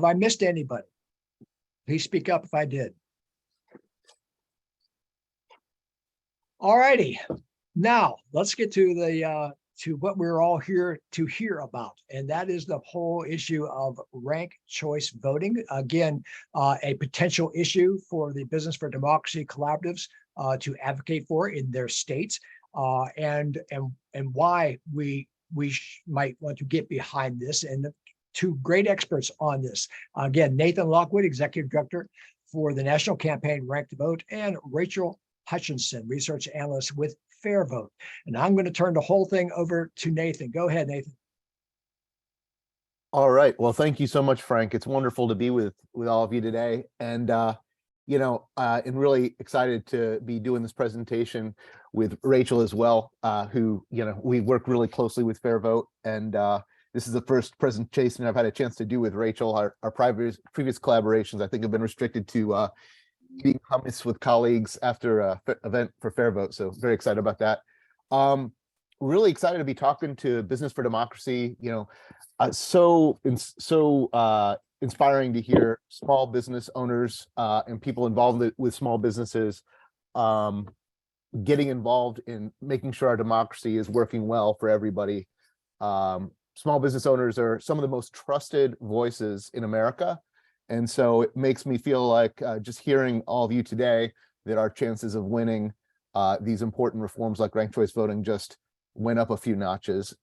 Have I missed anybody? Please speak up if I did. All righty. Now let's get to the to what we're all here to hear about, and that is the whole issue of ranked choice voting. Again, a potential issue for the Business for Democracy collaboratives to advocate for in their states, and why we might want to get behind this. And the two great experts on this, again, Nathan Lockwood, Executive Director for the National Campaign Rank the Vote, and Rachel Hutchinson, Research Analyst with FairVote. And I'm going to turn the whole thing over to Nathan. Go ahead, Nathan. All right. Well, thank you so much, Frank. It's wonderful to be with all of you today. And, you know, I'm really excited to be doing this presentation with Rachel as well, who, you know, we work really closely with FairVote. And this is the first presentation I've had a chance to do with Rachel. Our previous collaborations, I think, have been restricted to eating hummus with colleagues after an event for FairVote. So very excited about that. Really excited to be talking to Business for Democracy. You know, so inspiring to hear small business owners and people involved with small businesses getting involved in making sure our democracy is working well for everybody. Small business owners are some of the most trusted voices in America. And so it makes me feel like just hearing all of you today that our chances of winning these important reforms like ranked choice voting just went up a few notches.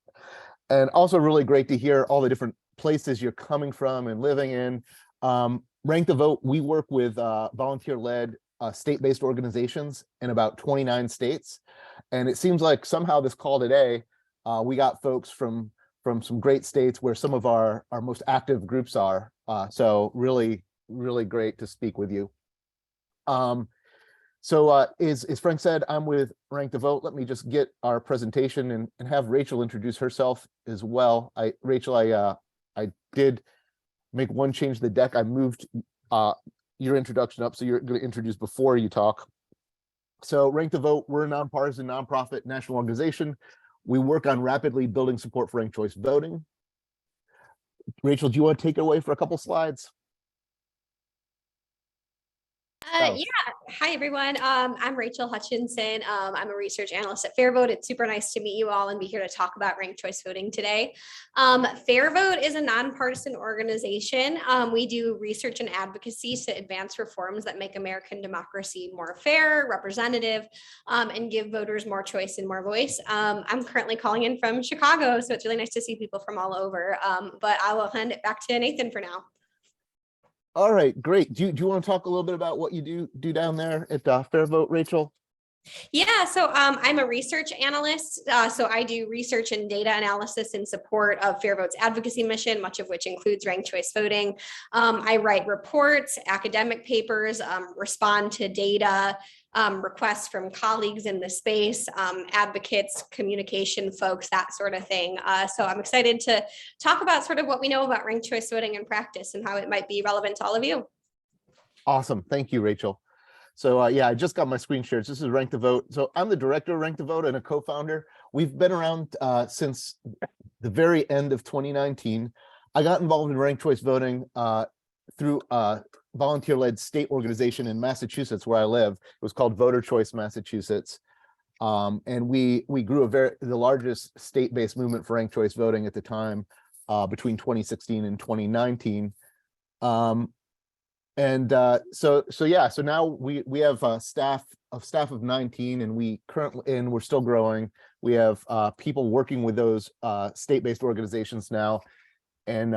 And also really great to hear all the different places you're coming from and living in. Rank the Vote, we work with volunteer-led state-based organizations in about 29 states. And it seems like somehow this call today, we got folks from some great states where some of our most active groups are. So really, really great to speak with you. So as Frank said, I'm with Rank the Vote. Let me just get our presentation and have Rachel introduce herself as well. Rachel, I did make one change to the deck. I moved your introduction up, so you're going to introduce before you talk. So Rank the Vote, we're a nonpartisan, nonprofit national organization. We work on rapidly building support for ranked choice voting. Rachel, do you want to take it away for a couple slides? Yeah. Hi, everyone. I'm Rachel Hutchinson. I'm a research analyst at FairVote. It's super nice to meet you all and be here to talk about ranked choice voting today. FairVote is a nonpartisan organization. We do research and advocacy to advance reforms that make American democracy more fair, representative, and give voters more choice and more voice. I'm currently calling in from Chicago, so it's really nice to see people from all over. But I will hand it back to Nathan for now. All right, great. Do you want to talk a little bit about what you do down there at FairVote, Rachel? Yeah, so I'm a research analyst. So I do research and data analysis in support of FairVote's advocacy mission, much of which includes ranked choice voting. I write reports, academic papers, respond to data requests from colleagues in the space, advocates, communication folks, that sort of thing. So I'm excited to talk about sort of what we know about ranked choice voting in practice and how it might be relevant to all of you. Awesome. Thank you, Rachel. So yeah, I just got my screen shared. This is Rank the Vote. So I'm the director of Rank the Vote and a co-founder. We've been around since the very end of 2019. I got involved in ranked choice voting through a volunteer-led state organization in Massachusetts, where I live. It was called Voter Choice Massachusetts. And we grew the largest state-based movement for ranked choice voting at the time between 2016 and 2019. So now we have a staff of 19, and we're still growing. We have people working with those state-based organizations now in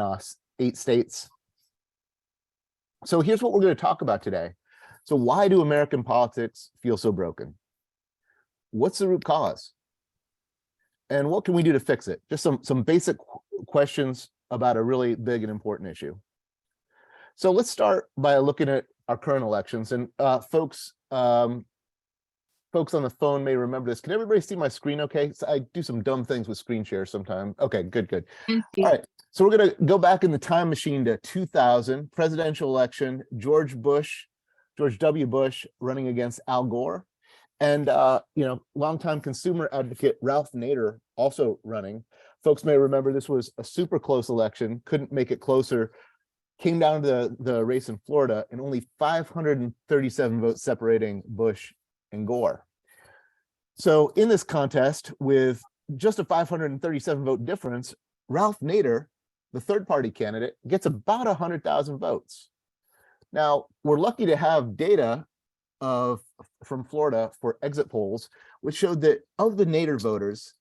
8 states. So here's what we're going to talk about today. So why do American politics feel so broken? What's the root cause? And what can we do to fix it? Just some basic questions about a really big and important issue. So let's start by looking at our current elections. And folks on the phone may remember this. Can everybody see my screen okay? So I do some dumb things with screen share sometimes. Okay, good. All right, so we're gonna go back in the time machine to 2000, presidential election, George W. Bush running against Al Gore. And longtime consumer advocate Ralph Nader also running. Folks may remember this was a super close election, couldn't make it closer came down to the race in Florida, and only 537 votes separating Bush and Gore. So in this contest, with just a 537 vote difference, Ralph Nader, the third party candidate, gets about 100,000 votes. Now, we're lucky to have data from Florida for exit polls, which showed that of the Nader voters,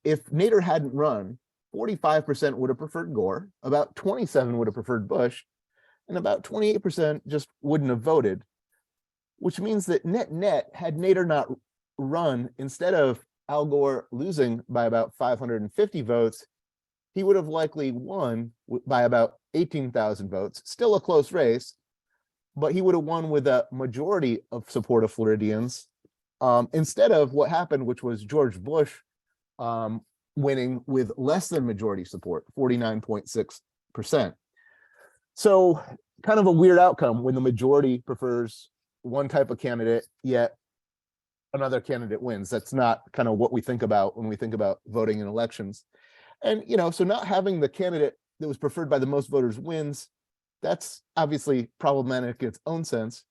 if Nader hadn't run, 45% would have preferred Gore, about 27% would have preferred Bush, and about 28% just wouldn't have voted, which means that net, had Nader not run, instead of Al Gore losing by about 550 votes, he would have likely won by about 18,000 votes, still a close race, but he would have won with a majority of support of Floridians, instead of what happened, which was George Bush winning with less than majority support, 49.6%. So kind of a weird outcome when the majority prefers one type of candidate, yet another candidate wins. That's not kind of what we think about when we think about voting in elections. And, so not having the candidate that was preferred by the most voters wins, that's obviously problematic in its own sense.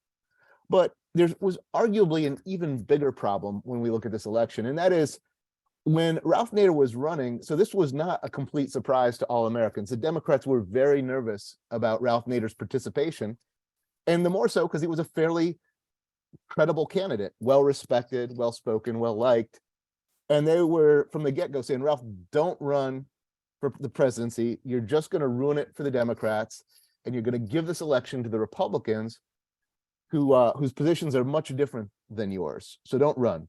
But there was arguably an even bigger problem when we look at this election, and that is when Ralph Nader was running. So this was not a complete surprise to all Americans. The Democrats were very nervous about Ralph Nader's participation, and the more so because he was a fairly credible candidate, well-respected, well-spoken, well-liked. And they were, from the get-go, saying, Ralph, don't run for the presidency. You're just going to ruin it for the Democrats, and you're going to give this election to the Republicans, whose positions are much different than yours. So don't run.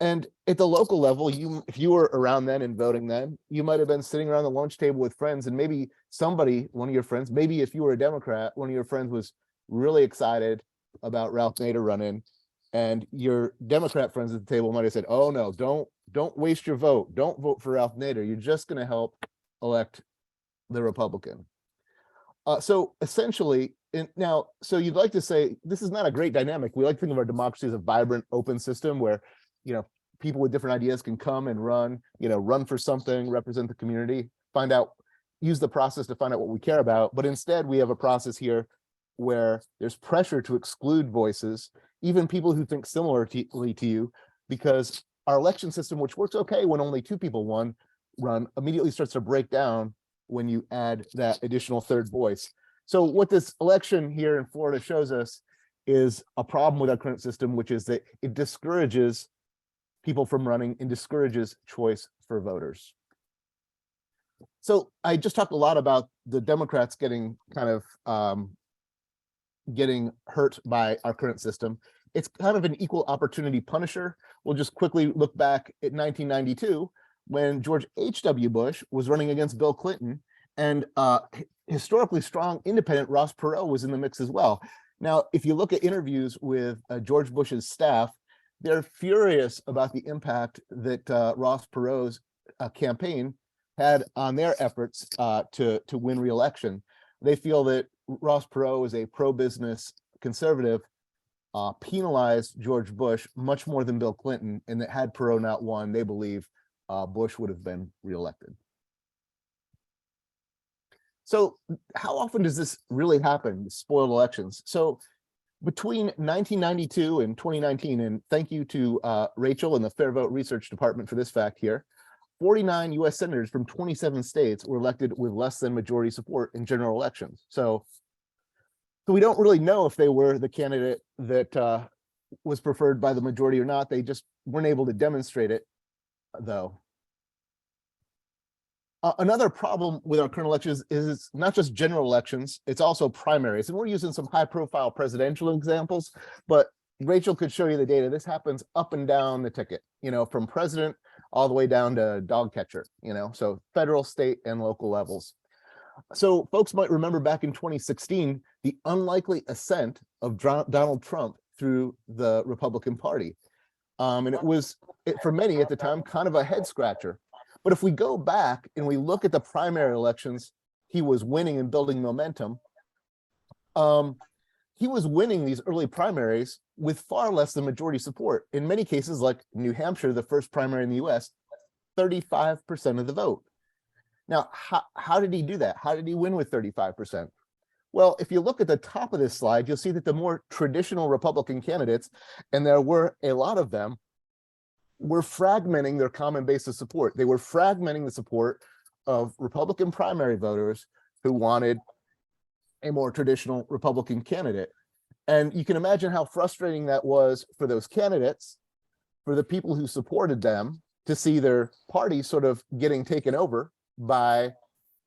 And at the local level, if you were around then and voting then, you might have been sitting around the lunch table with friends, and maybe one of your friends, maybe if you were a Democrat, one of your friends was really excited about Ralph Nader running, and your Democrat friends at the table might have said, oh no, don't waste your vote. Don't vote for Ralph Nader. You're just going to help elect the Republican. So essentially, so you'd like to say this is not a great dynamic. We like to think of our democracy as a vibrant, open system where, people with different ideas can come and run for something, represent the community, use the process to find out what we care about. But instead, we have a process here where there's pressure to exclude voices, even people who think similarly to you, because our election system, which works okay when only two people run, immediately starts to break down when you add that additional third voice. So what this election here in Florida shows us is a problem with our current system, which is that it discourages people from running and discourages choice for voters. So I just talked a lot about the Democrats getting getting hurt by our current system. It's kind of an equal opportunity punisher. We'll just quickly look back at 1992 when George H.W. Bush was running against Bill Clinton, and historically strong independent Ross Perot was in the mix as well. Now, if you look at interviews with George Bush's staff, they're furious about the impact that Ross Perot's campaign had on their efforts to win re-election. They feel that Ross Perot is a pro-business conservative, penalized George Bush much more than Bill Clinton, and that had Perot not won, they believe Bush would have been reelected. So how often does this really happen, spoiled elections? So between 1992 and 2019, and thank you to Rachel and the FairVote Research Department for this fact here, 49 US senators from 27 states were elected with less than majority support in general elections. So we don't really know if they were the candidate that was preferred by the majority or not. They just weren't able to demonstrate it, though. Another problem with our current elections is it's not just general elections, it's also primaries. And we're using some high-profile presidential examples, but Rachel could show you the data. This happens up and down the ticket, from president all the way down to dog catcher, so federal, state, and local levels. So folks might remember back in 2016, the unlikely ascent of Donald Trump through the Republican Party. And it was, for many at the time, kind of a head scratcher. But if we go back and we look at the primary elections, he was winning and building momentum. He was winning these early primaries with far less than majority support. In many cases, like New Hampshire, the first primary in the US, 35% of the vote. Now, how did he do that? How did he win with 35%? Well, if you look at the top of this slide, you'll see that the more traditional Republican candidates, and there were a lot of them, were fragmenting their common base of support. They were fragmenting the support of Republican primary voters who wanted a more traditional Republican candidate. And you can imagine how frustrating that was for those candidates, for the people who supported them, to see their party sort of getting taken over by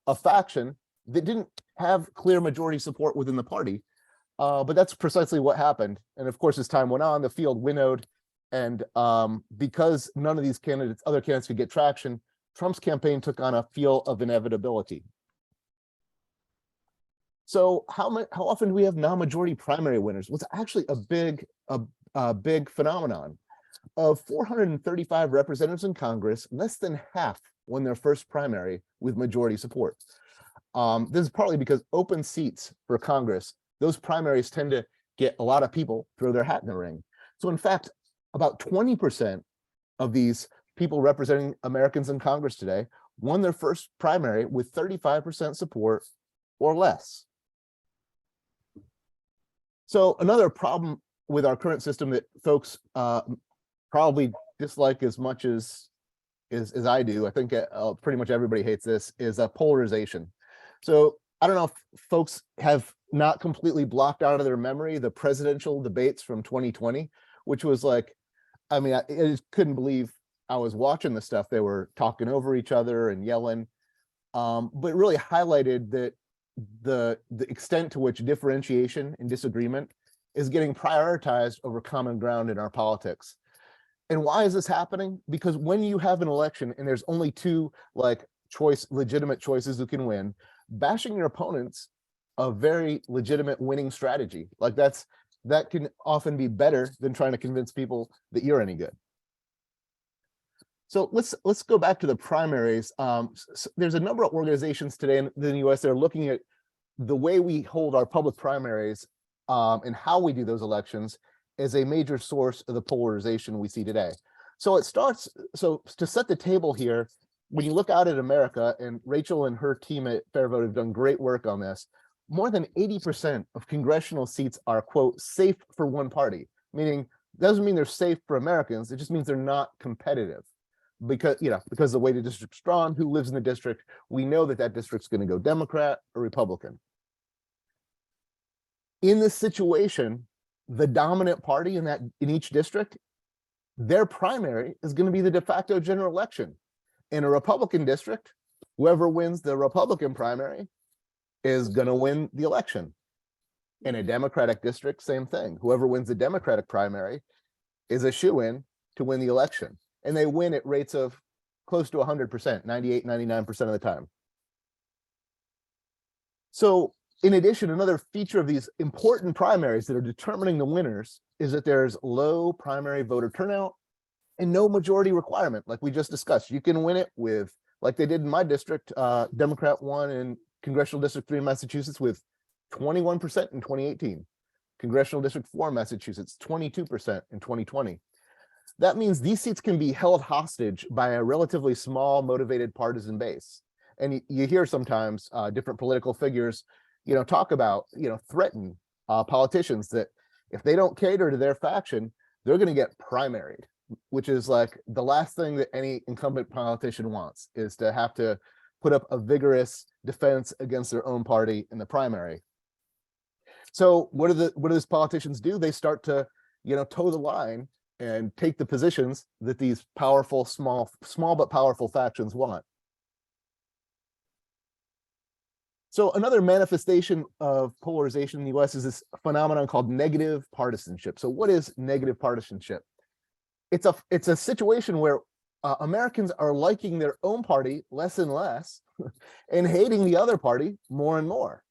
a faction that didn't have clear majority support within the party. But that's precisely what happened. And of course, as time went on, the field winnowed. And because none of these candidates, other candidates could get traction, Trump's campaign took on a feel of inevitability. So how often do we have non-majority primary winners? Well, it's actually a big phenomenon. Of 435 representatives in Congress, less than half won their first primary with majority support. This is partly because open seats for Congress, those primaries tend to get a lot of people throw their hat in the ring. So in fact, about 20% of these people representing Americans in Congress today won their first primary with 35% support or less. So another problem with our current system that folks probably dislike as much as I do, I think pretty much everybody hates this, is polarization. So I don't know if folks have not completely blocked out of their memory the presidential debates from 2020, which was like, I mean, I just couldn't believe I was watching the stuff. They were talking over each other and yelling, but it really highlighted that the extent to which differentiation and disagreement is getting prioritized over common ground in our politics. And why is this happening? Because when you have an election and there's only two legitimate choices who can win, bashing your opponents a very legitimate winning strategy. Like that can often be better than trying to convince people that you're any good. So let's go back to the primaries. So there's a number of organizations today in the US that are looking at the way we hold our public primaries and how we do those elections as a major source of the polarization we see today. So to set the table here, when you look out at America, and Rachel and her team at FairVote have done great work on this, more than 80% of congressional seats are, quote, safe for one party, meaning doesn't mean they're safe for Americans, it just means they're not competitive. Because the way the district's drawn, who lives in the district, we know that district's going to go Democrat or Republican. In this situation, the dominant party in each district, their primary is going to be the de facto general election. In a Republican district, whoever wins the Republican primary is going to win the election. In a Democratic district, same thing. Whoever wins the Democratic primary is a shoo-in to win the election. And they win at rates of close to 100%, 98, 99% of the time. So in addition, another feature of these important primaries that are determining the winners is that there's low primary voter turnout and no majority requirement, like we just discussed. You can win it with, like they did in my district, Democrat won in Congressional District 3 in Massachusetts with 21% in 2018. Congressional District 4 in Massachusetts, 22% in 2020. That means these seats can be held hostage by a relatively small, motivated partisan base. And you hear sometimes different political figures, talk about, threaten politicians that if they don't cater to their faction, they're going to get primaried, which is like the last thing that any incumbent politician wants, is to have to put up a vigorous defense against their own party in the primary. So what do these politicians do? They start to, toe the line and take the positions that these powerful, small but powerful factions want. So another manifestation of polarization in the US is this phenomenon called negative partisanship. So what is negative partisanship? It's a situation where Americans are liking their own party less and less and hating the other party more and more.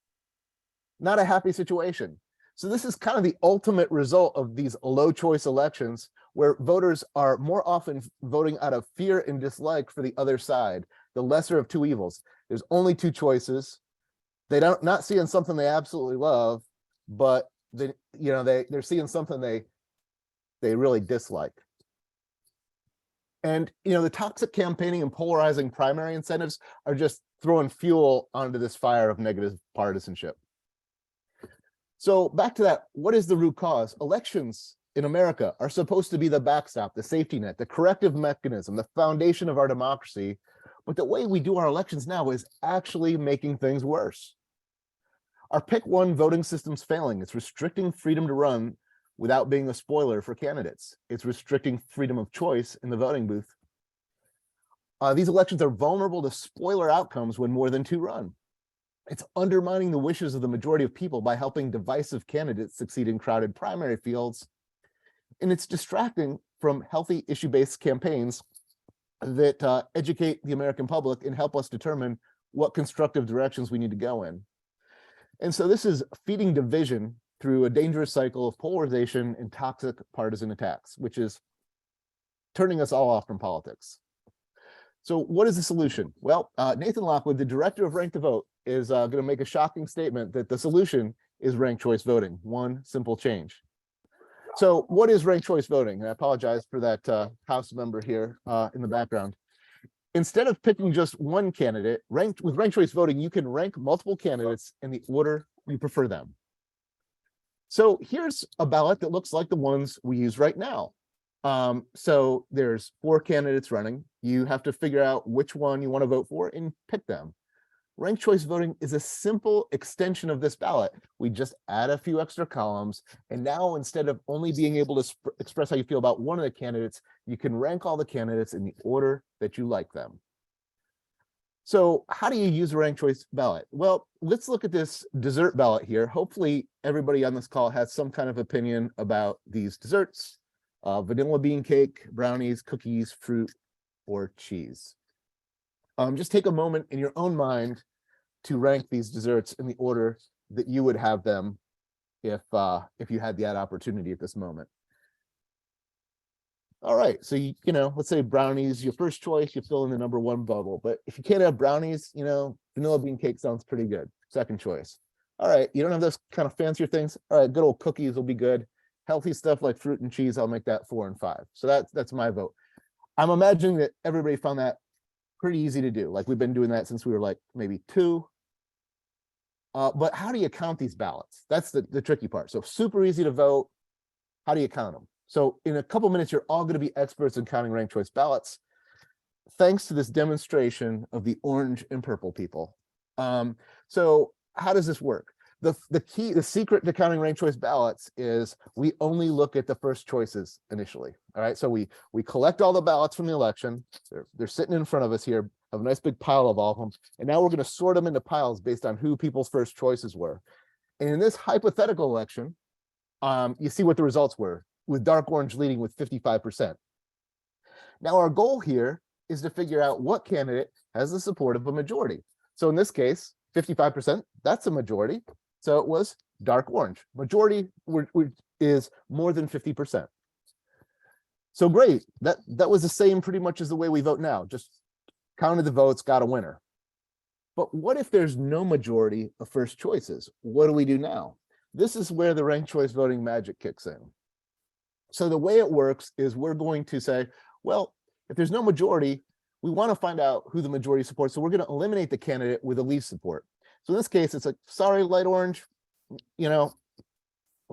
Not a happy situation. So this is kind of the ultimate result of these low choice elections, where voters are more often voting out of fear and dislike for the other side, the lesser of two evils. There's only two choices. They're not seeing something they absolutely love, but they're seeing something they really dislike. And the toxic campaigning and polarizing primary incentives are just throwing fuel onto this fire of negative partisanship. So back to that, what is the root cause? Elections in America are supposed to be the backstop, the safety net, the corrective mechanism, the foundation of our democracy. But the way we do our elections now is actually making things worse. Our pick one voting system's failing. It's restricting freedom to run without being a spoiler for candidates. It's restricting freedom of choice in the voting booth. These elections are vulnerable to spoiler outcomes when more than two run. It's undermining the wishes of the majority of people by helping divisive candidates succeed in crowded primary fields. And it's distracting from healthy issue-based campaigns that educate the American public and help us determine what constructive directions we need to go in. And so this is feeding division through a dangerous cycle of polarization and toxic partisan attacks, which is turning us all off from politics. So what is the solution? Well, Nathan Lockwood, the director of Rank the Vote, is going to make a shocking statement that the solution is ranked choice voting, one simple change. So what is ranked choice voting? And I apologize for that House member here in the background. Instead of picking just one candidate, with ranked choice voting, you can rank multiple candidates in the order you prefer them. So here's a ballot that looks like the ones we use right now. So there's 4 candidates running. You have to figure out which one you want to vote for and pick them. Ranked choice voting is a simple extension of this ballot. We just add a few extra columns, and now instead of only being able to express how you feel about one of the candidates, you can rank all the candidates in the order that you like them. So how do you use a ranked choice ballot? Well, let's look at this dessert ballot here. Hopefully everybody on this call has some kind of opinion about these desserts. Vanilla bean cake, brownies, cookies, fruit, or cheese. Just take a moment in your own mind to rank these desserts in the order that you would have them if you had that opportunity at this moment. All right, so you know, let's say brownies, your first choice, you fill in the number 1 bubble. But if you can't have brownies, you know, vanilla bean cake sounds pretty good. Second choice. All right, you don't have those kind of fancier things. All right, good old cookies will be good. Healthy stuff like fruit and cheese, I'll make that 4 and 5. So that's my vote. I'm imagining that everybody found that pretty easy to do. Like we've been doing that since we were like maybe 2. But how do you count these ballots? That's the tricky part. So super easy to vote. How do you count them? So in a couple minutes, you're all going to be experts in counting ranked choice ballots, thanks to this demonstration of the orange and purple people. So how does this work? The secret to counting ranked choice ballots is we only look at the first choices initially. All right, so we collect all the ballots from the election. They're sitting in front of us here, have a nice big pile of all of them, and now we're going to sort them into piles based on who people's first choices were. And in this hypothetical election, you see what the results were, with dark orange leading with 55%. Now our goal here is to figure out what candidate has the support of a majority. So in this case, 55%, that's a majority. So it was dark orange. Majority is more than 50%. So great, that was the same pretty much as the way we vote now, just counted the votes, got a winner. But what if there's no majority of first choices? What do we do now? This is where the ranked choice voting magic kicks in. So the way it works is we're going to say, well, if there's no majority, we want to find out who the majority supports. So we're going to eliminate the candidate with the least support. So in this case, it's like, sorry, light orange, you know,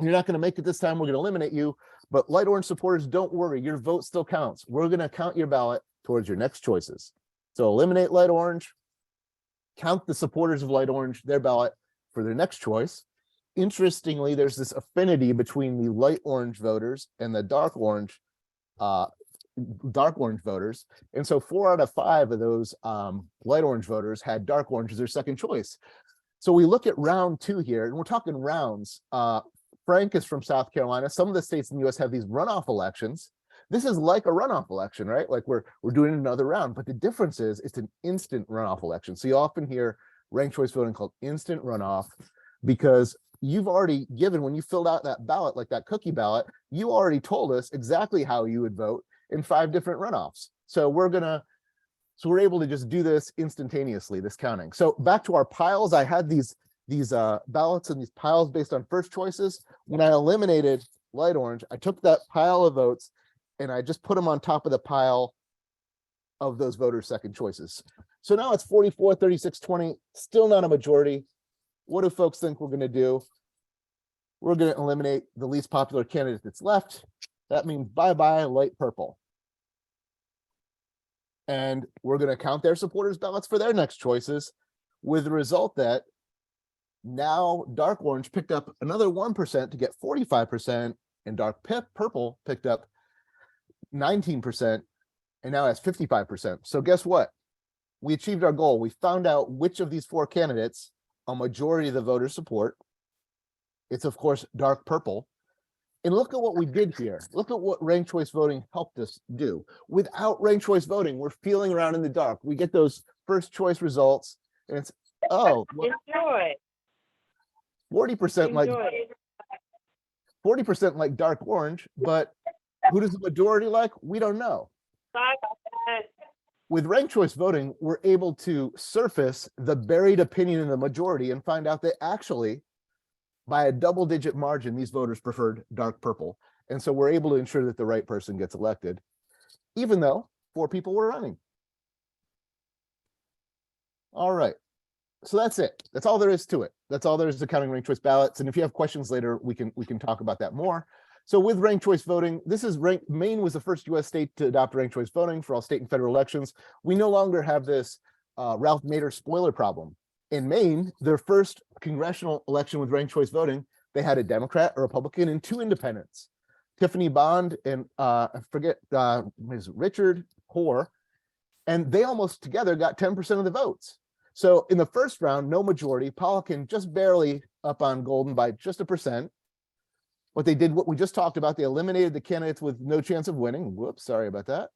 you're not going to make it this time. We're going to eliminate you. But light orange supporters, don't worry, your vote still counts. We're going to count your ballot towards your next choices. So eliminate light orange, count the supporters of light orange, their ballot for their next choice. Interestingly, there's this affinity between the light orange voters and the dark orange voters. And so 4 out of 5 of those light orange voters had dark orange as their second choice. So we look at round 2 here, and we're talking rounds. Frank is from South Carolina. Some of the states in the US have these runoff elections. This is like a runoff election, right? Like we're doing another round, but the difference is it's an instant runoff election. So you often hear ranked choice voting called instant runoff because you've already given, when you filled out that ballot, like that cookie ballot, you already told us exactly how you would vote in 5 different runoffs. So we're able to just do this instantaneously, this counting. So back to our piles, I had these ballots and these piles based on first choices. When I eliminated light orange, I took that pile of votes and I just put them on top of the pile of those voters' second choices. So now it's 44, 36, 20, still not a majority. What do folks think we're going to do? We're going to eliminate the least popular candidate that's left. That means bye-bye light purple. And we're going to count their supporters' ballots for their next choices, with the result that now dark orange picked up another 1% to get 45%, and dark purple picked up 19% and now has 55%. So guess what? We achieved our goal. We found out which of these 4 candidates a majority of the voters support. It's, of course, dark purple. And look at what we did here. Look at what ranked choice voting helped us do. Without ranked choice voting, we're feeling around in the dark. We get those first choice results, and it's, oh, Enjoy. 40% like Enjoy. 40% like dark orange, but who does the majority like? We don't know. Bye-bye. With ranked choice voting, we're able to surface the buried opinion in the majority and find out that actually, by a double-digit margin, these voters preferred dark purple. And so we're able to ensure that the right person gets elected, even though 4 people were running. All right. So that's it. That's all there is to it. That's all there is to counting ranked choice ballots. And if you have questions later, we can talk about that more. So with ranked choice voting, this is Maine was the first U.S. state to adopt ranked choice voting for all state and federal elections. We no longer have this Ralph Nader spoiler problem. In Maine, their first congressional election with ranked choice voting, they had a Democrat, a Republican, and 2 independents, Tiffany Bond and I forget Richard Hoare, and they almost together got 10% of the votes. So in the first round, no majority, Polican just barely up on Golden by just 1%. What they did, what we just talked about, they eliminated the candidates with no chance of winning. Whoops, sorry about that.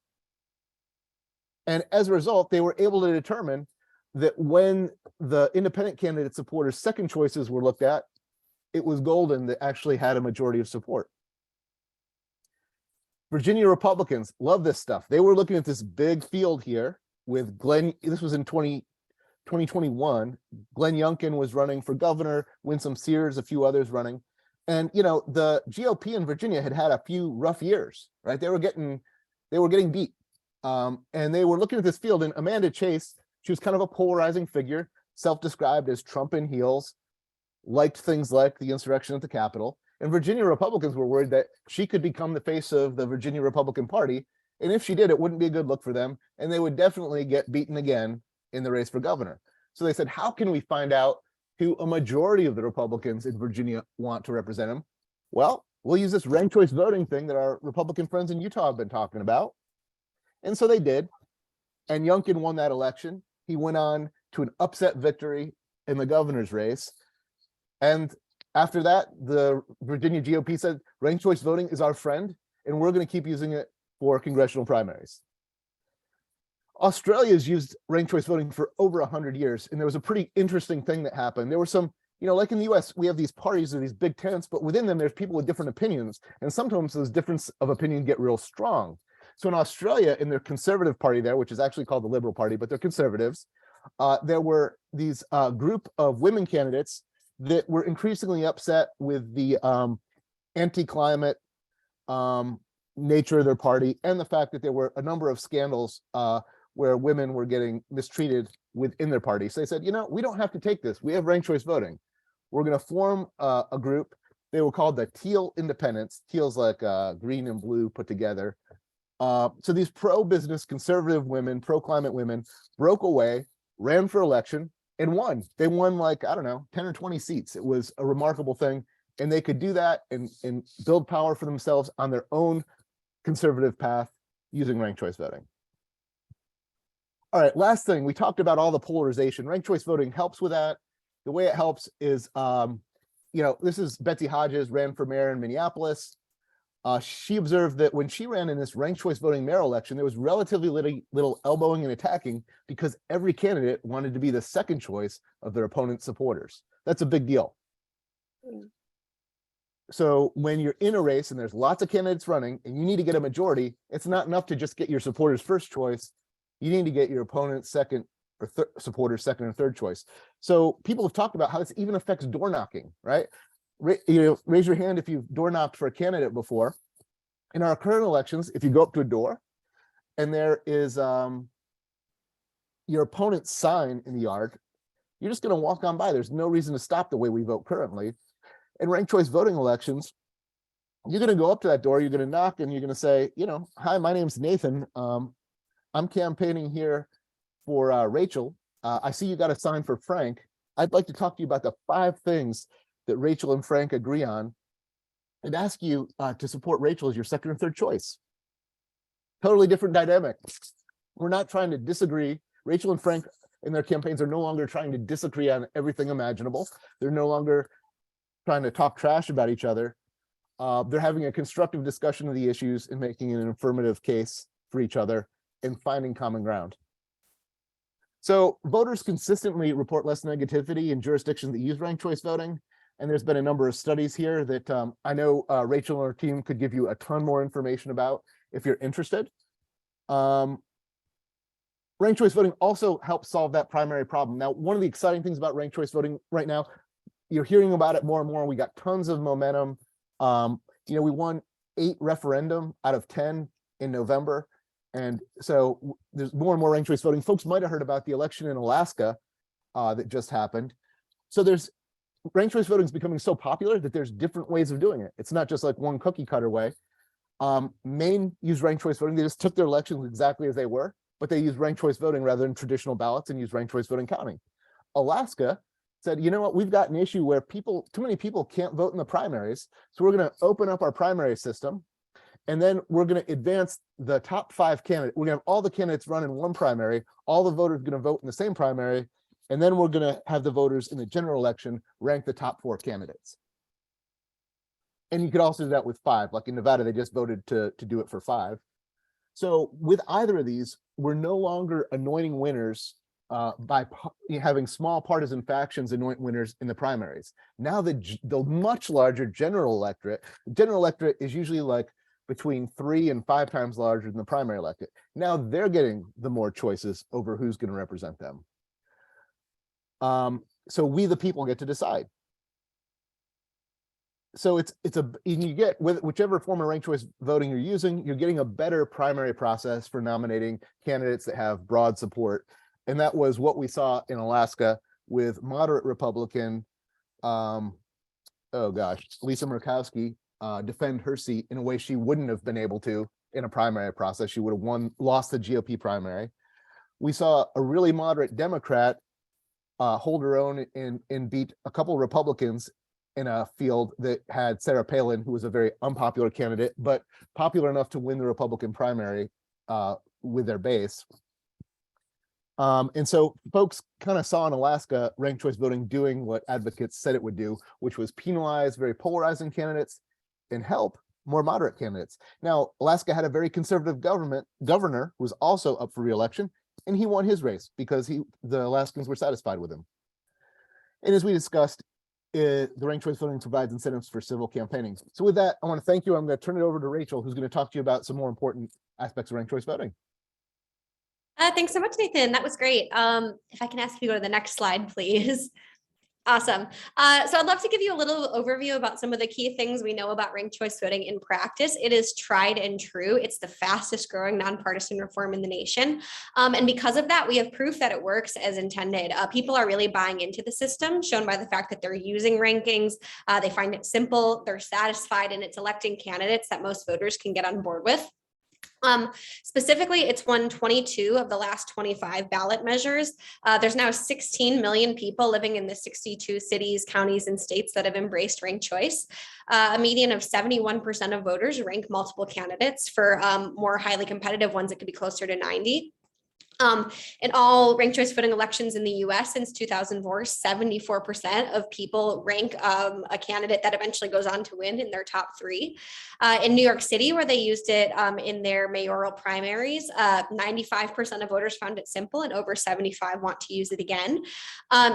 And as a result, they were able to determine that when the independent candidate supporters' second choices were looked at, it was Golden that actually had a majority of support. Virginia Republicans love this stuff. They were looking at this big field here with Glenn. This was in 2021. Glenn Youngkin was running for governor, Winsome Sears, a few others running. And, you know, the GOP in Virginia had a few rough years, right? They were getting beat. And they were looking at this field, and Amanda Chase, she was kind of a polarizing figure, self-described as Trump in heels, liked things like the insurrection at the Capitol. And Virginia Republicans were worried that she could become the face of the Virginia Republican Party. And if she did, it wouldn't be a good look for them. And they would definitely get beaten again in the race for governor. So they said, how can we find out who a majority of the Republicans in Virginia want to represent them? Well, we'll use this ranked choice voting thing that our Republican friends in Utah have been talking about. And so they did. And Youngkin won that election. He went on to an upset victory in the governor's race. And after that, the Virginia GOP said, ranked choice voting is our friend, and we're going to keep using it for congressional primaries. Australia's used ranked choice voting for over 100 years, and there was a pretty interesting thing that happened. There were some, you know, like in the US, we have these parties or these big tents, but within them, there's people with different opinions, and sometimes those differences of opinion get real strong. So in Australia, in their conservative party there, which is actually called the Liberal Party, but they're conservatives, there were these group of women candidates that were increasingly upset with the anti-climate nature of their party, and the fact that there were a number of scandals where women were getting mistreated within their party. So they said, you know, we don't have to take this. We have ranked choice voting. We're going to form a group. They were called the Teal Independents. Teal's like green and blue put together. So these pro-business conservative women, pro-climate women broke away, ran for election, and won. They won like, I don't know, 10 or 20 seats. It was a remarkable thing. And they could do that and build power for themselves on their own conservative path using ranked choice voting. All right, last thing, we talked about all the polarization. Ranked choice voting helps with that. The way it helps is, you know, this is Betsy Hodges, ran for mayor in Minneapolis. She observed that when she ran in this ranked choice voting mayor election, there was relatively little elbowing and attacking because every candidate wanted to be the second choice of their opponent's supporters. That's a big deal. So when you're in a race and there's lots of candidates running and you need to get a majority, it's not enough to just get your supporters first choice. You need to get your opponent's second or supporters second or third choice. So people have talked about how this even affects door knocking, right? Raise your hand if you've door knocked for a candidate before. In our current elections, if you go up to a door and there is your opponent's sign in the yard, you're just going to walk on by. There's no reason to stop the way we vote currently. In ranked choice voting elections, you're going to go up to that door, you're going to knock, and you're going to say, you know, hi, my name's Nathan. I'm campaigning here for Rachel. I see you got a sign for Frank. I'd like to talk to you about the 5 things that Rachel and Frank agree on and ask you to support Rachel as your second or third choice. Totally different dynamic. We're not trying to disagree. Rachel and Frank in their campaigns are no longer trying to disagree on everything imaginable. They're no longer trying to talk trash about each other. They're having a constructive discussion of the issues and making an affirmative case for each other and finding common ground. So voters consistently report less negativity in jurisdictions that use ranked choice voting. And there's been a number of studies here that I know Rachel and her team could give you a ton more information about if you're interested. Ranked choice voting also helps solve that primary problem. Now, one of the exciting things about ranked choice voting right now, you're hearing about it more and more. We got tons of momentum. You know, we won 8 referendum out of 10 in November. And so there's more and more ranked choice voting. Folks might have heard about the election in Alaska that just happened. So there's ranked choice voting is becoming so popular that there's different ways of doing it. It's not just like one cookie cutter way. Maine used ranked choice voting. They just took their elections exactly as they were, but they used ranked choice voting rather than traditional ballots and used ranked choice voting counting. Alaska said, you know what, we've got an issue where too many people can't vote in the primaries. So we're going to open up our primary system. And then we're going to advance the top 5 candidates. We're going to have all the candidates run in one primary. All the voters are going to vote in the same primary. And then we're going to have the voters in the general election rank the top 4 candidates. And you could also do that with 5. Like in Nevada, they just voted to do it for 5. So with either of these, we're no longer anointing winners by having small partisan factions anoint winners in the primaries. Now the much larger general electorate is usually like between 3 and 5 times larger than the primary electorate. Now they're getting the more choices over who's going to represent them. So we, the people, get to decide. So you get with whichever form of ranked choice voting you're using, you're getting a better primary process for nominating candidates that have broad support. And that was what we saw in Alaska with moderate Republican, Lisa Murkowski, defend her seat in a way she wouldn't have been able to in a primary process. She would have lost the GOP primary. We saw a really moderate Democrat hold her own and beat a couple Republicans in a field that had Sarah Palin, who was a very unpopular candidate, but popular enough to win the Republican primary with their base. And so folks kind of saw in Alaska ranked choice voting doing what advocates said it would do, which was penalize very polarizing candidates and help more moderate candidates. Now, Alaska had a very conservative governor who was also up for re-election, and he won his race because the Alaskans were satisfied with him. And as we discussed, the ranked choice voting provides incentives for civil campaigning. So with that, I want to thank you. I'm going to turn it over to Rachel, who's going to talk to you about some more important aspects of ranked choice voting. Thanks so much, Nathan. That was great. If I can ask you to go to the next slide, please. Awesome. So I'd love to give you a little overview about some of the key things we know about ranked choice voting in practice. It is tried and true. It's the fastest growing nonpartisan reform in the nation. And because of that, we have proof that it works as intended. People are really buying into the system, shown by the fact that they're using rankings. They find it simple, they're satisfied, and it's electing candidates that most voters can get on board with. Specifically, it's won 22 of the last 25 ballot measures. There's now 16 million people living in the 62 cities, counties, and states that have embraced ranked choice. A median of 71% of voters rank multiple candidates. For more highly competitive ones, it could be closer to 90. In all ranked choice voting elections in the US since 2004, 74% of people rank a candidate that eventually goes on to win in their top 3. In New York City, where they used it in their mayoral primaries, 95% of voters found it simple, and over 75 want to use it again.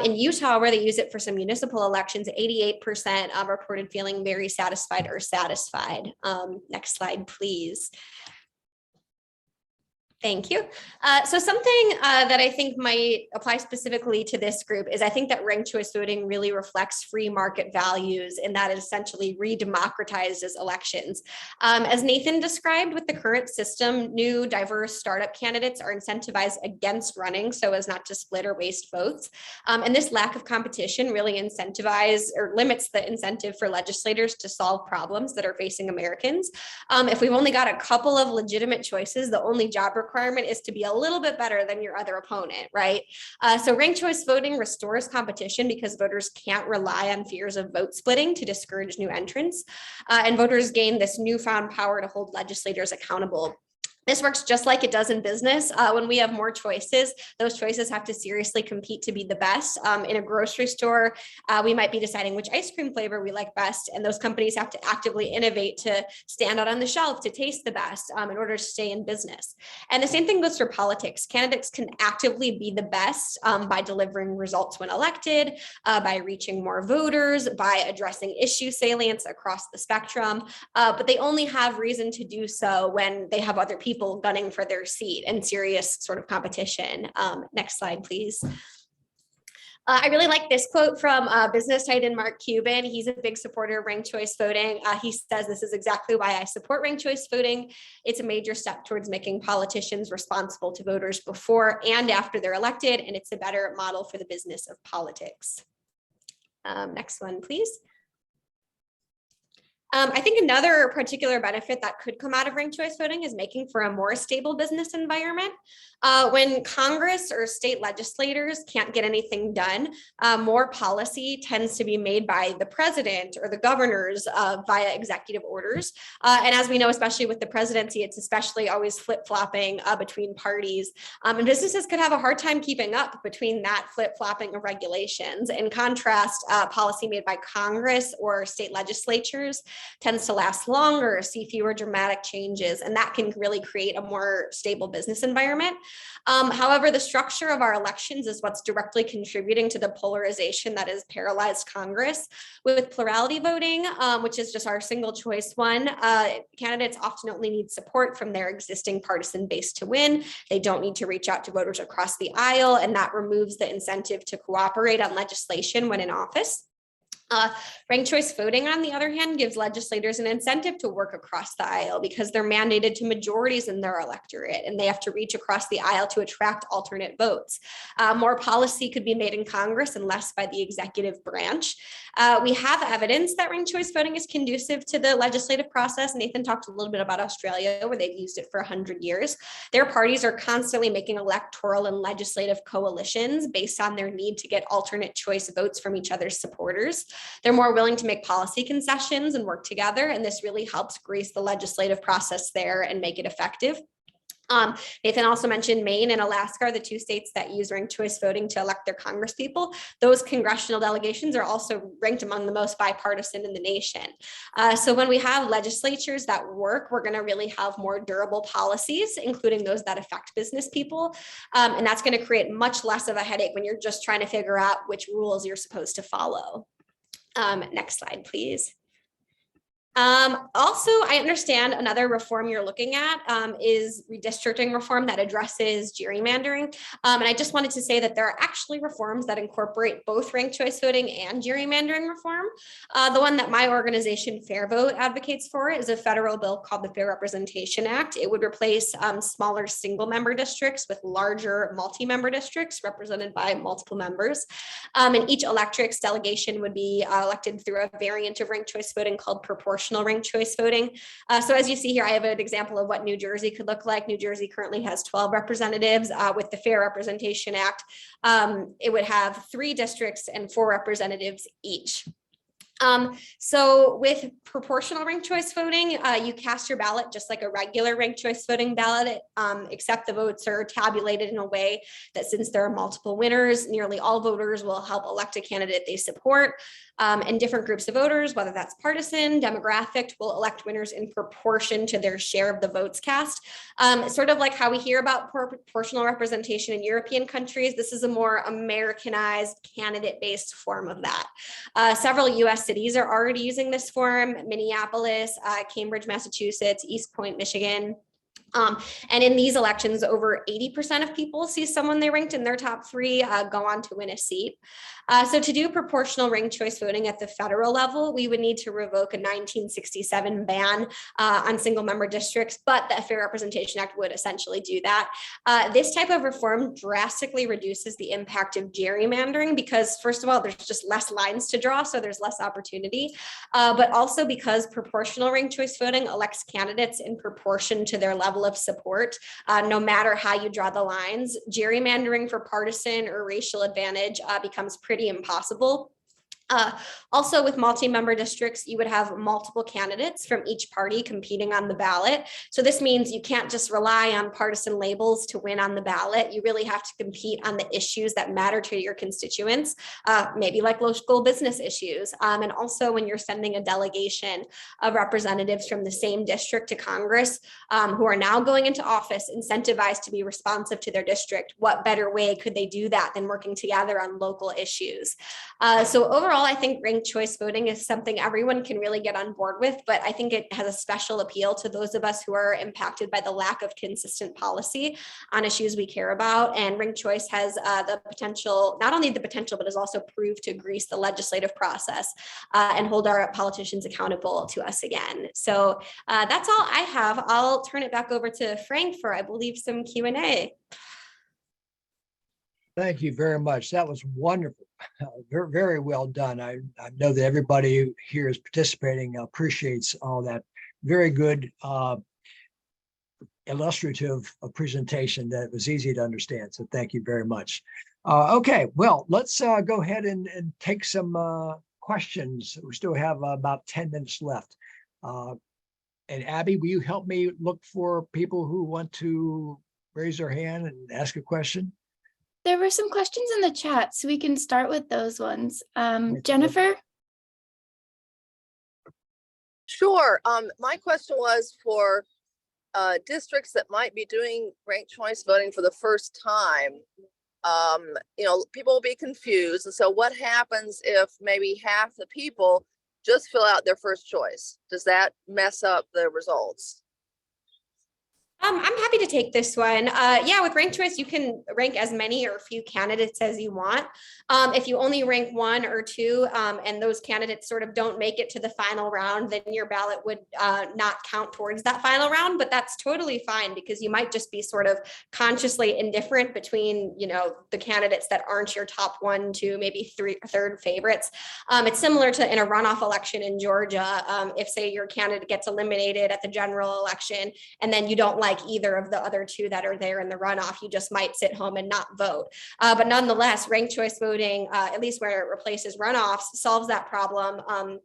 In Utah, where they use it for some municipal elections, 88% reported feeling very satisfied or satisfied. Next slide, please. Thank you. So something that I think might apply specifically to this group is I think that ranked choice voting really reflects free market values, and that it essentially re-democratizes elections. As Nathan described, with the current system, new diverse startup candidates are incentivized against running so as not to split or waste votes. And this lack of competition really incentivizes or limits the incentive for legislators to solve problems that are facing Americans. If we've only got a couple of legitimate choices, the only job requirement is to be a little bit better than your other opponent, right? So ranked choice voting restores competition because voters can't rely on fears of vote splitting to discourage new entrants. And voters gain this newfound power to hold legislators accountable. This works just like it does in business. When we have more choices, those choices have to seriously compete to be the best. In a grocery store, we might be deciding which ice cream flavor we like best, and those companies have to actively innovate to stand out on the shelf to taste the best in order to stay in business. And the same thing goes for politics. Candidates can actively be the best by delivering results when elected, by reaching more voters, by addressing issue salience across the spectrum, but they only have reason to do so when they have other people gunning for their seat and serious sort of competition. Next slide, please. I really like this quote from business titan Mark Cuban. He's a big supporter of ranked choice voting. He says, "This is exactly why I support ranked choice voting. It's a major step towards making politicians responsible to voters before and after they're elected, and it's a better model for the business of politics." Next one, please. I think another particular benefit that could come out of ranked choice voting is making for a more stable business environment. When Congress or state legislators can't get anything done, more policy tends to be made by the president or the governors via executive orders. And as we know, especially with the presidency, it's especially always flip-flopping between parties. And businesses could have a hard time keeping up between that flip-flopping of regulations. In contrast, policy made by Congress or state legislatures tends to last longer, see fewer dramatic changes, and that can really create a more stable business environment. However, the structure of our elections is what's directly contributing to the polarization that has paralyzed Congress. With plurality voting, which is just our single choice one, candidates often only need support from their existing partisan base to win. They don't need to reach out to voters across the aisle, and that removes the incentive to cooperate on legislation when in office. Ranked choice voting, on the other hand, gives legislators an incentive to work across the aisle because they're mandated to majorities in their electorate, and they have to reach across the aisle to attract alternate votes. More policy could be made in Congress and less by the executive branch. We have evidence that ranked choice voting is conducive to the legislative process. Nathan talked a little bit about Australia, where they've used it for 100 years. Their parties are constantly making electoral and legislative coalitions based on their need to get alternate choice votes from each other's supporters. They're more willing to make policy concessions and work together, and this really helps grease the legislative process there and make it effective. Nathan also mentioned Maine and Alaska are the two states that use ranked choice voting to elect their congresspeople. Those congressional delegations are also ranked among the most bipartisan in the nation. So when we have legislatures that work, we're going to really have more durable policies, including those that affect business people. And that's going to create much less of a headache when you're just trying to figure out which rules you're supposed to follow. Next slide, please. Also, I understand another reform you're looking at is redistricting reform that addresses gerrymandering. And I just wanted to say that there are actually reforms that incorporate both ranked choice voting and gerrymandering reform. The one that my organization FairVote advocates for is a federal bill called the Fair Representation Act. It would replace smaller single-member districts with larger multi-member districts represented by multiple members. And each electorate's delegation would be elected through a variant of ranked choice voting called proportional ranked choice voting. So as you see here, I have an example of what New Jersey could look like. New Jersey currently has 12 representatives. With the Fair Representation Act, it would have 3 districts and 4 representatives each. So with proportional ranked choice voting, you cast your ballot just like a regular ranked choice voting ballot, except the votes are tabulated in a way that, since there are multiple winners, nearly all voters will help elect a candidate they support. And different groups of voters, whether that's partisan, demographic, will elect winners in proportion to their share of the votes cast. Sort of like how we hear about proportional representation in European countries, this is a more Americanized candidate-based form of that. Several US cities are already using this form: Minneapolis, Cambridge, Massachusetts, East Point, Michigan. And in these elections, over 80% of people see someone they ranked in their top three go on to win a seat. So to do proportional ranked choice voting at the federal level, we would need to revoke a 1967 ban on single member districts, but the Fair Representation Act would essentially do that. This type of reform drastically reduces the impact of gerrymandering because, first of all, there's just less lines to draw, so there's less opportunity, but also because proportional ranked choice voting elects candidates in proportion to their level of support, no matter how you draw the lines. Gerrymandering for partisan or racial advantage becomes pretty impossible. Also, with multi-member districts, you would have multiple candidates from each party competing on the ballot. So this means you can't just rely on partisan labels to win on the ballot. You really have to compete on the issues that matter to your constituents, maybe like local business issues. And also when you're sending a delegation of representatives from the same district to Congress who are now going into office, incentivized to be responsive to their district, what better way could they do that than working together on local issues? So overall, I think ranked choice voting is something everyone can really get on board with, but I think it has a special appeal to those of us who are impacted by the lack of consistent policy on issues we care about. And ranked choice has the potential, not only the potential, but is also proved to grease the legislative process and hold our politicians accountable to us again. So that's all I have. I'll turn it back over to Frank for, I believe, some Q&A. Thank you very much. That was wonderful. Very, very well done. I know that everybody here is participating appreciates all that. Very good, illustrative presentation that was easy to understand. So thank you very much. Okay, well, let's go ahead and take some questions. We still have about 10 minutes left. And Abby, will you help me look for people who want to raise their hand and ask a question? There were some questions in the chat, so we can start with those ones. Jennifer? Sure. My question was for districts that might be doing ranked choice voting for the first time. People will be confused. And so what happens if maybe half the people just fill out their first choice? Does that mess up the results? I'm happy to take this one. Yeah, with ranked choice, you can rank as many or few candidates as you want. If you only rank one or two and those candidates sort of don't make it to the final round, then your ballot would not count towards that final round, but that's totally fine because you might just be sort of consciously indifferent between, the candidates that aren't your top 1 to maybe third favorites. It's similar to in a runoff election in Georgia. If say your candidate gets eliminated at the general election and then you don't like either of the other two that are there in the runoff, you just might sit home and not vote. But nonetheless, ranked choice voting, at least where it replaces runoffs, solves that problem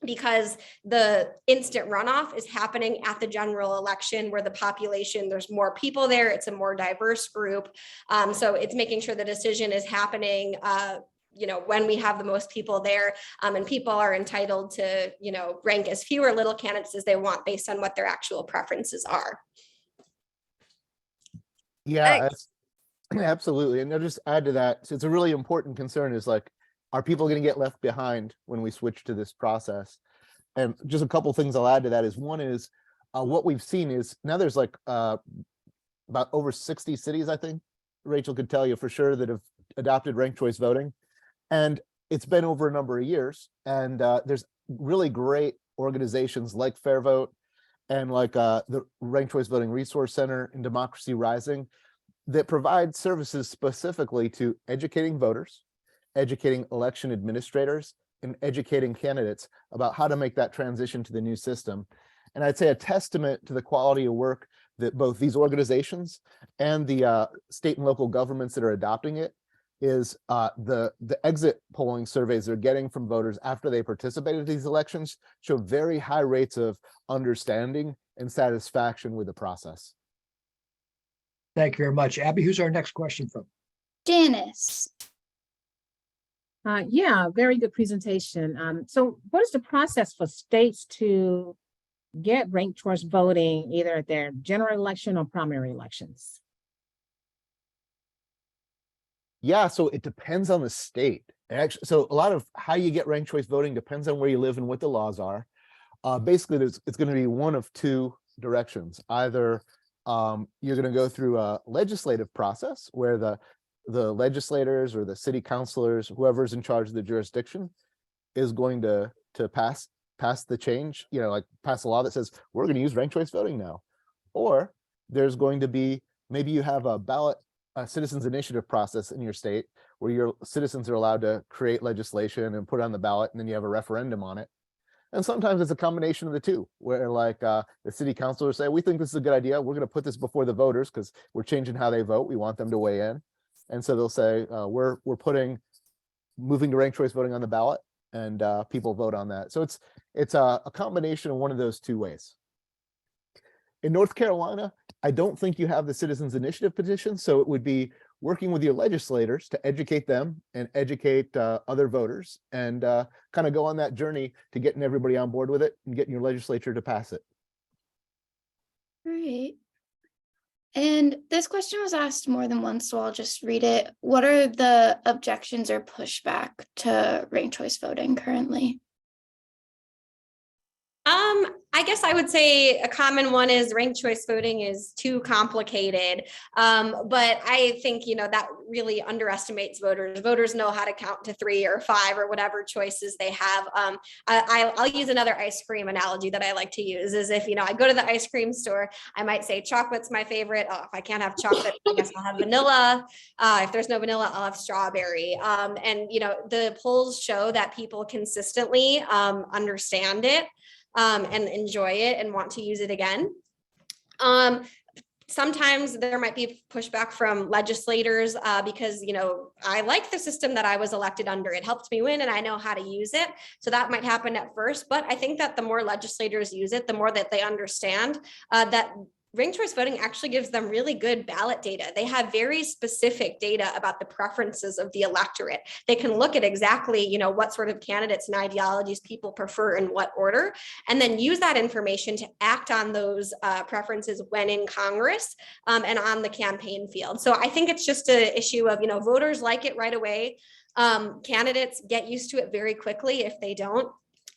because the instant runoff is happening at the general election where the population, there's more people there, it's a more diverse group. So it's making sure the decision is happening when we have the most people there, and people are entitled to, rank as few or little candidates as they want based on what their actual preferences are. Yeah, absolutely. And I'll just add to that. So it's a really important concern is like, are people going to get left behind when we switch to this process? And just a couple of things I'll add to that is one is what we've seen is now there's like about over 60 cities, I think, Rachel could tell you for sure, that have adopted ranked choice voting. And it's been over a number of years. And there's really great organizations like FairVote and like the Ranked Choice Voting Resource Center and Democracy Rising that provide services specifically to educating voters, educating election administrators, and educating candidates about how to make that transition to the new system. And I'd say a testament to the quality of work that both these organizations and the state and local governments that are adopting it is the exit polling surveys they're getting from voters after they participated in these elections show very high rates of understanding and satisfaction with the process. Thank you very much. Abby, who's our next question from? Janice. Yeah, very good presentation. So what is the process for states to get ranked choice voting either at their general election or primary elections? Yeah, so it depends on the state. Actually, so a lot of how you get ranked choice voting depends on where you live and what the laws are. Basically, it's going to be one of two directions. Either you're going to go through a legislative process where the legislators or the city councilors, whoever's in charge of the jurisdiction, is going to pass the change, like pass a law that says we're going to use ranked choice voting now. Or there's going to be, maybe you have a ballot, a citizens initiative process in your state where your citizens are allowed to create legislation and put it on the ballot, and then you have a referendum on it. And sometimes it's a combination of the two, where like the city councilors say, we think this is a good idea. We're going to put this before the voters because we're changing how they vote. We want them to weigh in. And so they'll say, we're moving to ranked choice voting on the ballot, and people vote on that. So it's a combination of one of those two ways. In North Carolina, I don't think you have the citizens initiative petition. So it would be working with your legislators to educate them and educate other voters, and kind of go on that journey to getting everybody on board with it and getting your legislature to pass it. Great. And this question was asked more than once, so I'll just read it. What are the objections or pushback to ranked choice voting currently? I guess I would say a common one is ranked choice voting is too complicated. But I think, that really underestimates voters. Voters know how to count to 3 or 5 or whatever choices they have. I'll use another ice cream analogy that I like to use is if, I go to the ice cream store, I might say chocolate's my favorite. Oh, if I can't have chocolate, I guess I'll have vanilla. If there's no vanilla, I'll have strawberry. And, the polls show that people consistently understand it. And enjoy it and want to use it again. Sometimes there might be pushback from legislators because, I like the system that I was elected under. It helped me win and I know how to use it. So that might happen at first, but I think that the more legislators use it, the more that they understand that ranked choice voting actually gives them really good ballot data. They have very specific data about the preferences of the electorate. They can look at exactly, what sort of candidates and ideologies people prefer in what order, and then use that information to act on those preferences when in Congress and on the campaign field. So I think it's just an issue of, voters like it right away. Candidates get used to it very quickly if they don't.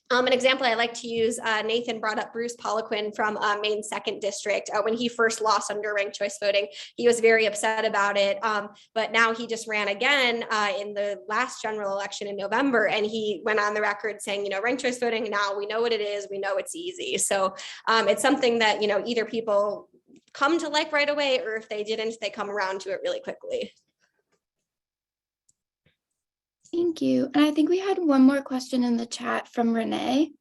An example I like to use, Nathan brought up Bruce Poliquin from Maine's 2nd District. When he first lost under ranked choice voting, he was very upset about it. But now he just ran again in the last general election in November, and he went on the record saying, ranked choice voting, now we know what it is, we know it's easy. So it's something that, either people come to like right away, or if they didn't, they come around to it really quickly. Thank you. And I think we had one more question in the chat from Renee.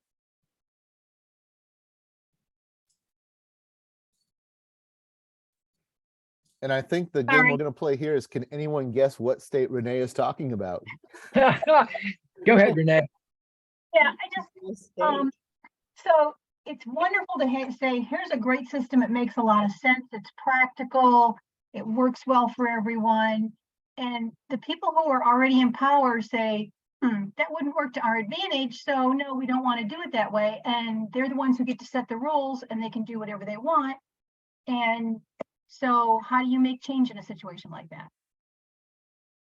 And I think the game we're going to play here is, can anyone guess what state Renee is talking about? Go ahead, Renee. Yeah, so it's wonderful to say, here's a great system. It makes a lot of sense. It's practical. It works well for everyone. And the people who are already in power say, that wouldn't work to our advantage. So no, we don't want to do it that way. And they're the ones who get to set the rules, and they can do whatever they want. And so how do you make change in a situation like that?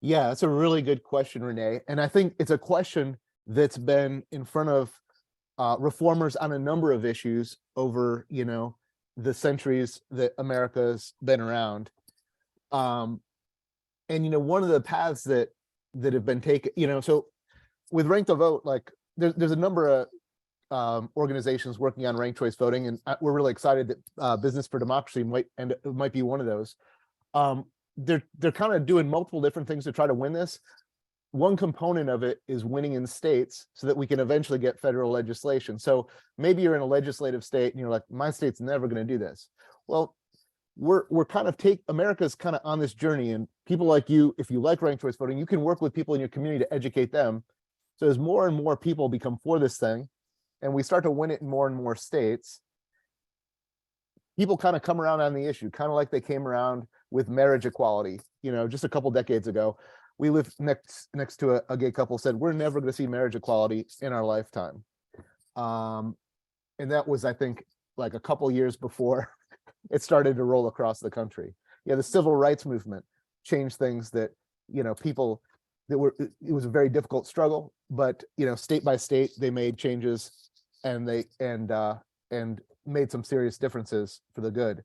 Yeah, that's a really good question, Renee. And I think it's a question that's been in front of reformers on a number of issues over, the centuries that America's been around. And, one of the paths that have been taken, so with Rank the Vote, like there's a number of organizations working on ranked choice voting, and we're really excited that Business for Democracy might be one of those. They're kind of doing multiple different things to try to win this. One component of it is winning in states so that we can eventually get federal legislation. So maybe you're in a legislative state and you're like, my state's never going to do this. Well, we're kind of America's kind of on this journey, and people like you, if you like ranked choice voting, you can work with people in your community to educate them. So as more and more people become for this thing, and we start to win it in more and more states, people kind of come around on the issue, kind of like they came around with marriage equality. Just a couple decades ago, we lived next to a gay couple said, we're never going to see marriage equality in our lifetime. And that was, I think, like a couple years before it started to roll across the country. Yeah, the civil rights movement changed things that, people that it was a very difficult struggle, but, state by state, they made changes and made some serious differences for the good.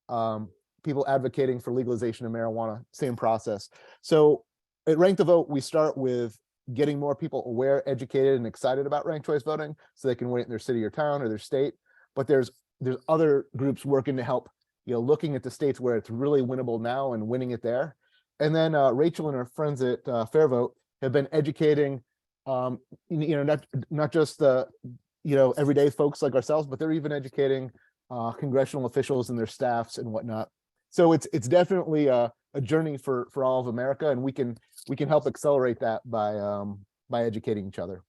people advocating for legalization of marijuana, same process. So at Rank the Vote, we start with getting more people aware, educated, and excited about ranked choice voting so they can win it in their city or town or their state. But there's other groups working to help, looking at the states where it's really winnable now and winning it there. And then Rachel and her friends at FairVote have been educating, not just the, everyday folks like ourselves, but they're even educating congressional officials and their staffs and whatnot. So it's definitely a journey for all of America, and we can help accelerate that by educating each other.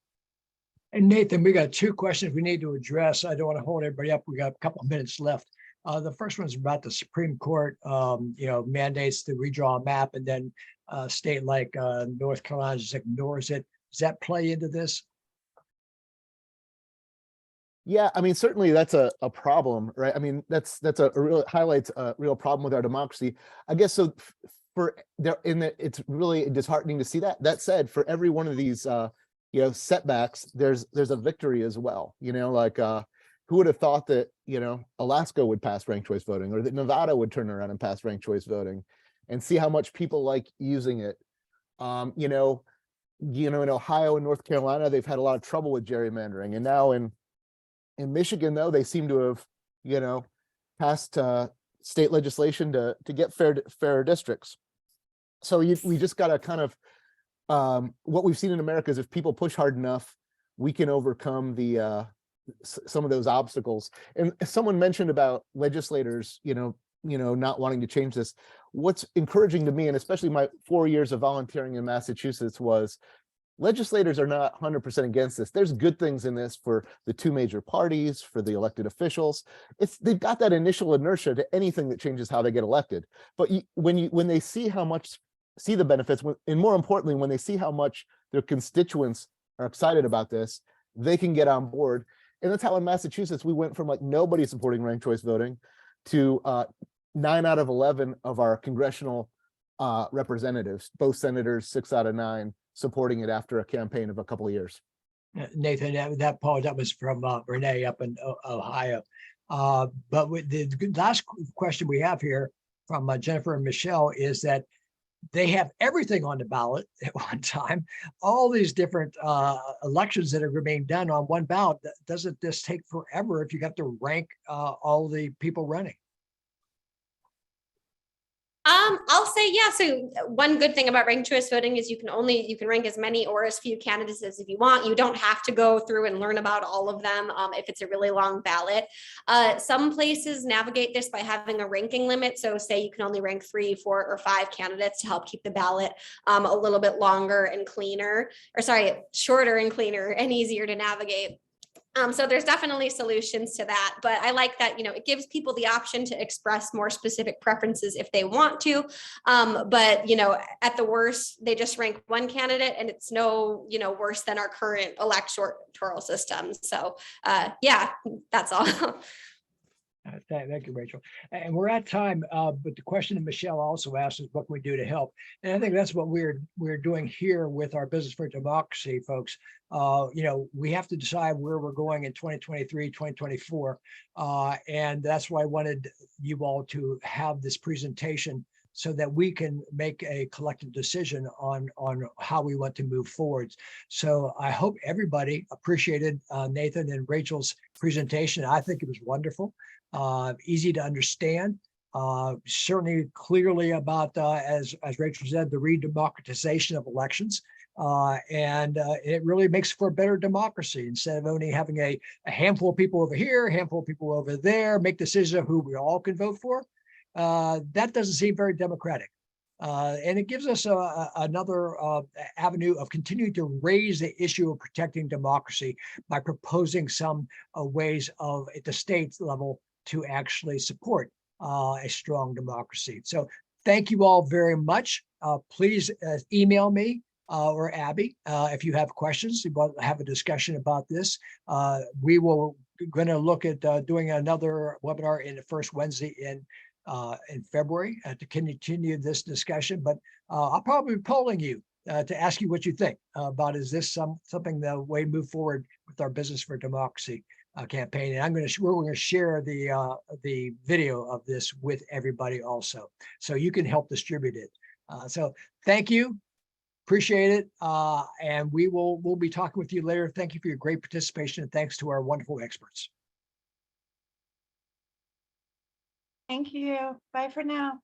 And Nathan, we got two questions we need to address. I don't want to hold everybody up. We got a couple of minutes left. The first one is about the Supreme Court, mandates to redraw a map, and then a state like North Carolina just ignores it. Does that play into this? Yeah, I mean, certainly that's a problem, right? I mean, that's a real highlights a real problem with our democracy. I guess so. It's really disheartening to see that. That said, for every one of these setbacks, there's a victory as well. Who would have thought that Alaska would pass ranked choice voting, or that Nevada would turn around and pass ranked choice voting, and see how much people like using it. In Ohio and North Carolina, they've had a lot of trouble with gerrymandering, and now in Michigan, though, they seem to have, passed state legislation to get fairer districts. So we just got to kind of, what we've seen in America is if people push hard enough, we can overcome some of those obstacles. And someone mentioned about legislators, not wanting to change this. What's encouraging to me, and especially my 4 years of volunteering in Massachusetts, was legislators are not 100% against this. There's good things in this for the two major parties, for the elected officials. They've got that initial inertia to anything that changes how they get elected. But when they see the benefits, and more importantly, when they see how much their constituents are excited about this, they can get on board. And that's how in Massachusetts, we went from like nobody supporting ranked choice voting to 9 out of 11 of our congressional representatives, both senators, 6 out of 9, supporting it after a campaign of a couple of years. Nathan, that was from Renee up in Ohio. But with the last question we have here from Jennifer and Michelle is that they have everything on the ballot at one time, all these different elections that are being done on one ballot. Doesn't this take forever if you have to rank all the people running? I'll say, yeah. So one good thing about ranked choice voting is you can rank as many or as few candidates as if you want. You don't have to go through and learn about all of them if it's a really long ballot. Some places navigate this by having a ranking limit. So say you can only rank 3, 4, or 5 candidates to help keep the ballot a little bit longer and cleaner, shorter and cleaner and easier to navigate. So there's definitely solutions to that, but I like that, it gives people the option to express more specific preferences if they want to. But, at the worst, they just rank one candidate and it's no, worse than our current electoral system. So yeah, that's all. Thank you, Rachel. And we're at time, but the question that Michelle also asked is what can we do to help? And I think that's what we're doing here with our Business for Democracy, folks. We have to decide where we're going in 2023, 2024. And that's why I wanted you all to have this presentation so that we can make a collective decision on how we want to move forward. So I hope everybody appreciated Nathan and Rachel's presentation. I think it was wonderful. Easy to understand, certainly clearly about, as Rachel said, the redemocratization of elections. And it really makes for a better democracy instead of only having a handful of people over here, a handful of people over there, make decisions of who we all can vote for. That doesn't seem very democratic. And it gives us another avenue of continuing to raise the issue of protecting democracy by proposing some ways of at the state level to actually support a strong democracy. So thank you all very much. Please email me or Abby if you have questions, you want to have a discussion about this. We will going to look at doing another webinar in the first Wednesday in February to continue this discussion, but I'll probably be polling you to ask you what you think about, is this something the way to move forward with our Business for Democracy campaign. And we're going to share the video of this with everybody also, so you can help distribute it. So thank you. Appreciate it. And we'll be talking with you later. Thank you for your great participation, and thanks to our wonderful experts. Thank you. Bye for now.